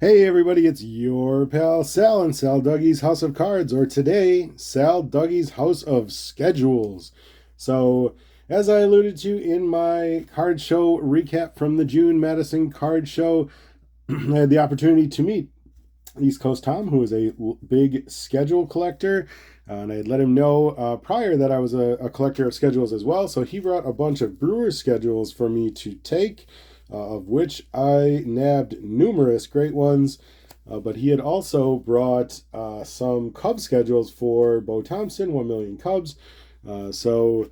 Hey everybody, it's your pal Sal and Sal Dougie's House of Cards, or today, Sal Dougie's House of Schedules. So, as I alluded to in my card show recap from the June Madison Card Show, I had the opportunity to meet East Coast Tom, who is a big schedule collector. And I had let him know prior that I was a collector of schedules as well. So he brought a bunch of Brewers schedules for me to take, of which I nabbed numerous great ones. But he had also brought some Cubs schedules for Bo Thompson, 1 million Cubs. Bo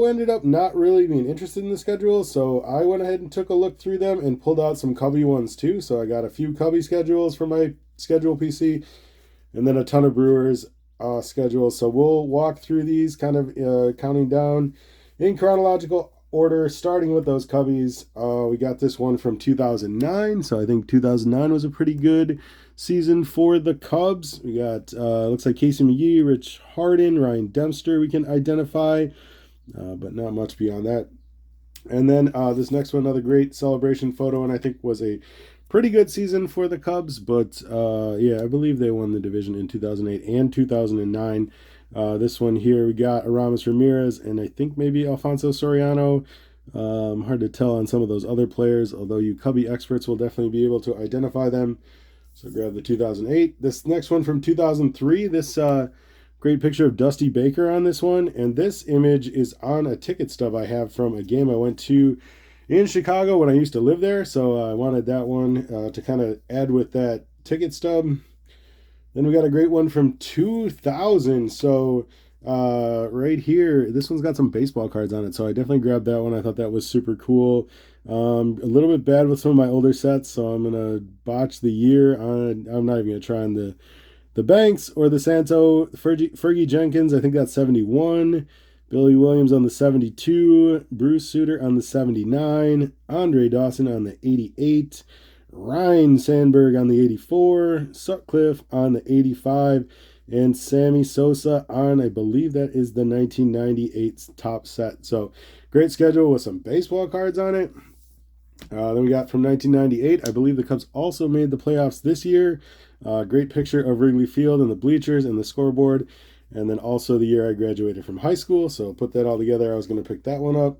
ended up not really being interested in the schedule, so I went ahead and took a look through them and pulled out some Cubby ones too. So I got a few Cubby schedules for my schedule PC, and then a ton of Brewers schedules. So we'll walk through these kind of counting down in chronological order, starting with those Cubbies. We got this one from 2009, so I think 2009 was a pretty good season for the Cubs. We got, looks like Casey McGee, Rich Harden, Ryan Dempster we can identify, but not much beyond that. And then this next one, another great celebration photo, and I think was a pretty good season for the Cubs, but yeah, I believe they won the division in 2008 and 2009. This one here, we got Aramis Ramirez and I think maybe Alfonso Soriano. Hard to tell on some of those other players, although you Cubby experts will definitely be able to identify them. So grab the 2008. This next one from 2003, this great picture of Dusty Baker on this one. And this image is on a ticket stub I have from a game I went to in Chicago when I used to live there. So I wanted that one to kind of add with that ticket stub. Then we got a great one from 2000. So right here, this one's got some baseball cards on it. So I definitely grabbed that one. I thought that was super cool. A little bit bad with some of my older sets, so I'm going to botch the year. I'm not even going to try on the Banks or the Santo. Fergie Jenkins, I think that's 71. Billy Williams on the 72. Bruce Sutter on the 79. Andre Dawson on the 88. Ryan Sandberg on the 84, Sutcliffe on the 85, and Sammy Sosa on, I believe that is the 1998 top set. So great schedule with some baseball cards on it. Then we got from 1998, I believe the Cubs also made the playoffs this year. Great picture of Wrigley Field and the bleachers and the scoreboard. And then also the year I graduated from high school. So put that all together. I was going to pick that one up.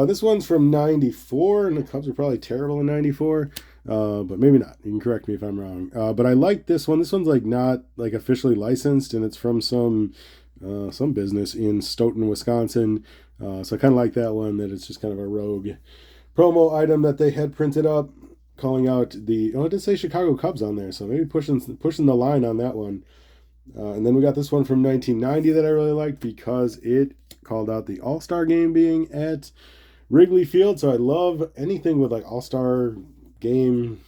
This one's from 94, and the Cubs were probably terrible in 94. But maybe not. You can correct me if I'm wrong. But I like this one. This one's like not like officially licensed, and it's from some business in Stoughton, Wisconsin. So I kind of like that one. That it's just kind of a rogue promo item that they had printed up, calling out the. Oh, it did say Chicago Cubs on there, so maybe pushing the line on that one. And then we got this one from 1990 that I really liked because it called out the All-Star game being at Wrigley Field. So I love anything with like All-Star game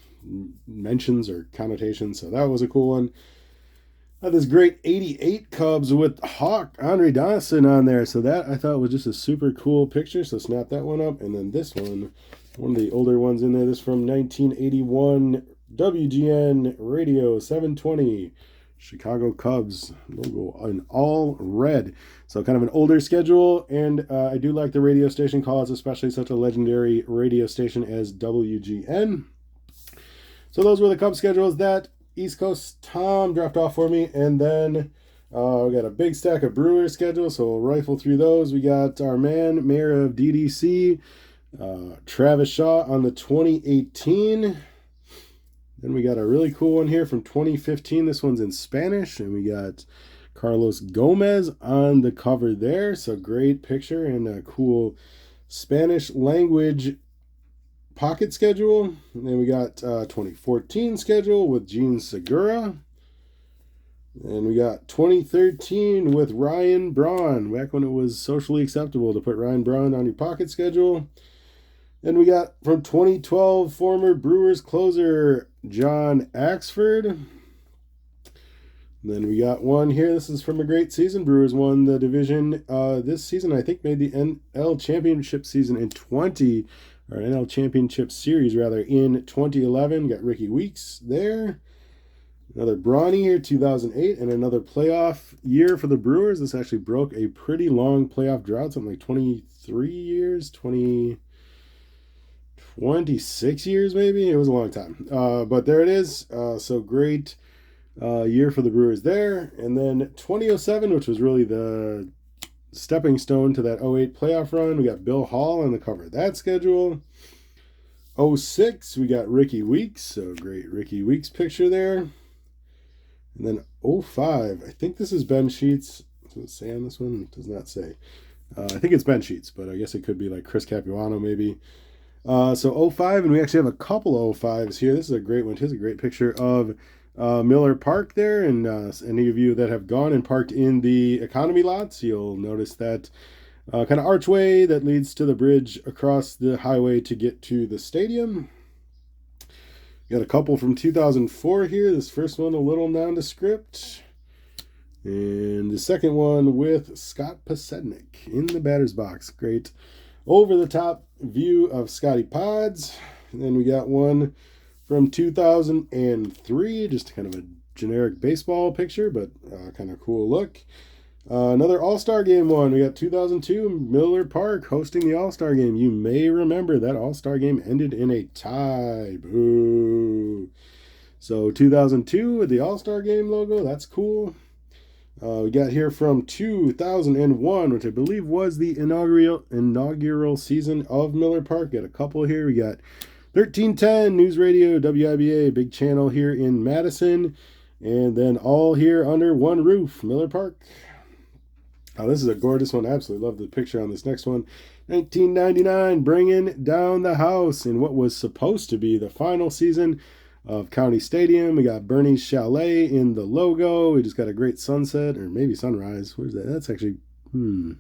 mentions or connotations. So that was a cool one. This great 88 Cubs with Hawk Andre Dawson on there. So that I thought was just a super cool picture. So snap that one up. And then this one of the older ones in there. This from 1981 WGN Radio 720. Chicago Cubs logo in all red. So kind of an older schedule, and I do like the radio station calls, especially such a legendary radio station as WGN. So those were the Cubs schedules that East Coast Tom dropped off for me, and then we got a big stack of Brewers schedules, so we'll rifle through those. We got our man, Mayor of DDC, Travis Shaw on the 2018. Then we got a really cool one here from 2015. This one's in Spanish, and we got Carlos Gomez on the cover there. So great picture and a cool Spanish language pocket schedule. And then we got 2014 schedule with Gene Segura. And we got 2013 with Ryan Braun, back when it was socially acceptable to put Ryan Braun on your pocket schedule. Then we got from 2012 former Brewers closer John Axford. Then we got one here. This is from a great season. Brewers won the division this season. I think made the NL Championship season in NL Championship Series rather in 2011. Got Ricky Weeks there. Another Brawny here, 2008, and another playoff year for the Brewers. This actually broke a pretty long playoff drought, something like 23 years, 26 years, maybe. It was a long time. But there it is. So great year for the Brewers there. And then 2007, which was really the stepping stone to that '08 playoff run. We got Bill Hall on the cover of that schedule. '06, we got Ricky Weeks. So great Ricky Weeks picture there. And then '05, I think this is Ben Sheets. Does it say on this one? It does not say. I think it's Ben Sheets, but I guess it could be like Chris Capuano maybe. So '05, and we actually have a couple of '05s here. This is a great one. Here's a great picture of Miller Park there, and any of you that have gone and parked in the economy lots, you'll notice that kind of archway that leads to the bridge across the highway to get to the stadium. Got a couple from 2004 here. This first one a little nondescript, and the second one with Scott Pasednik in the batter's box. Great over-the-top view of Scotty Pods. And then we got one from 2003, just kind of a generic baseball picture, but kind of cool look. Another All-Star Game one. We got 2002, Miller Park hosting the All-Star Game. You may remember that All-Star Game ended in a tie. Boo. So 2002 with the All-Star Game logo. That's cool. We got here from 2001, which I believe was the inaugural season of Miller Park. Got a couple here. We got 1310 News Radio, WIBA, big channel here in Madison. And then all here under one roof, Miller Park. Oh, this is a gorgeous one. I absolutely love the picture on this next one. 1999, bringing down the house in what was supposed to be the final season of County Stadium. We got Bernie's Chalet in the logo. We just got a great sunset, or maybe sunrise. Where's that? That's actually, gotta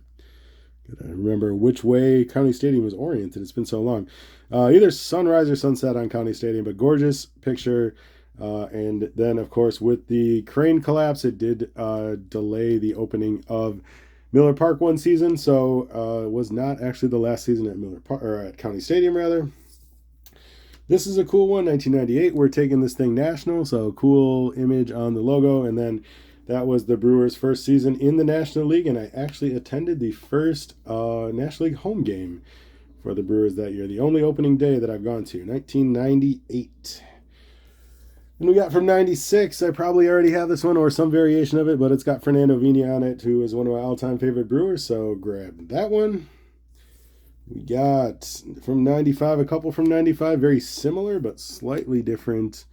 remember which way County Stadium was oriented. It's been so long. Either sunrise or sunset on County Stadium, but gorgeous picture. And then, of course, with the crane collapse, it did delay the opening of Miller Park one season, so it was not actually the last season at Miller Park, or at County Stadium rather. This is a cool one, 1998. We're taking this thing national, so cool image on the logo. And then that was the Brewers' first season in the National League, and I actually attended the first National League home game for the Brewers that year. The only opening day that I've gone to, 1998. And we got from 96, I probably already have this one or some variation of it, but it's got Fernando Vina on it, who is one of my all-time favorite Brewers, so grab that one. We got from 95, a couple from 95, very similar but slightly different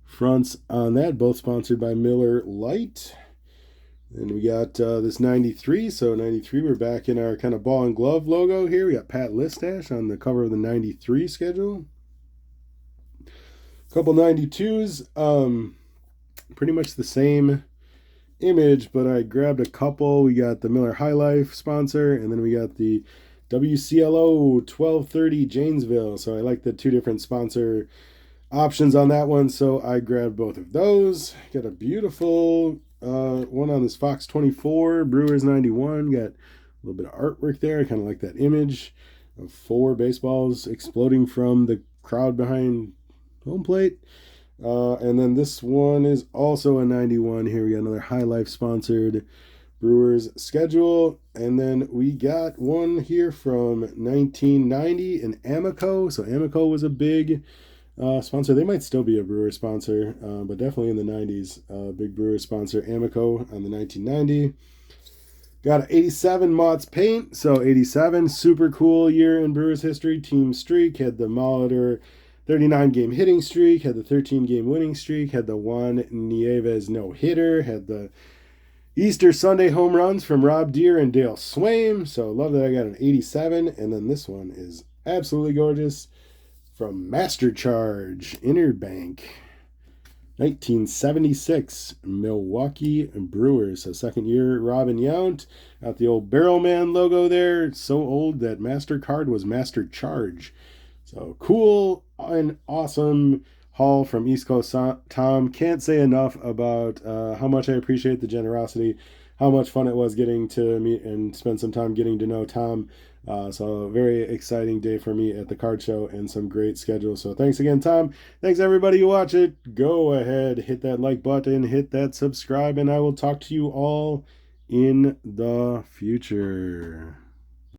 fronts on that, both sponsored by Miller Lite. And we got this 93, so 93, we're back in our kind of ball and glove logo here. We got Pat Listash on the cover of the 93 schedule. Couple 92s, pretty much the same image, but I grabbed a couple. We got the Miller High Life sponsor, and then we got the WCLO 1230 Janesville. So I like the two different sponsor options on that one, so I grabbed both of those. Got a beautiful one on this Fox 24, Brewers 91. Got a little bit of artwork there. I kind of like that image of 4 baseballs exploding from the crowd behind home plate. And then this one is also a 91. Here we got another High Life sponsored Brewers schedule. And then we got one here from 1990 in Amico. So Amico was a big sponsor. They might still be a Brewer sponsor, but definitely in the 90s, big Brewer sponsor, Amico on the 1990. Got an 87 Mott's paint. So 87, super cool year in Brewers history. Team streak, had the Molitor 39-game hitting streak, had the 13-game winning streak, had the Juan Nieves no-hitter, had the Easter Sunday home runs from Rob Deere and Dale Swaim. So love that I got an 87. And then this one is absolutely gorgeous from Master Charge, Inner Bank, 1976, Milwaukee Brewers. So second year, Robin Yount. Got the old Barrelman logo there. It's so old that MasterCard was Master Charge. So cool and awesome haul from East Coast Tom. Can't say enough about how much I appreciate the generosity, how much fun it was getting to meet and spend some time getting to know Tom. So a very exciting day for me at the card show and some great schedules. So thanks again, Tom. Thanks everybody who watch it. Go ahead, hit that like button, hit that subscribe, and I will talk to you all in the future.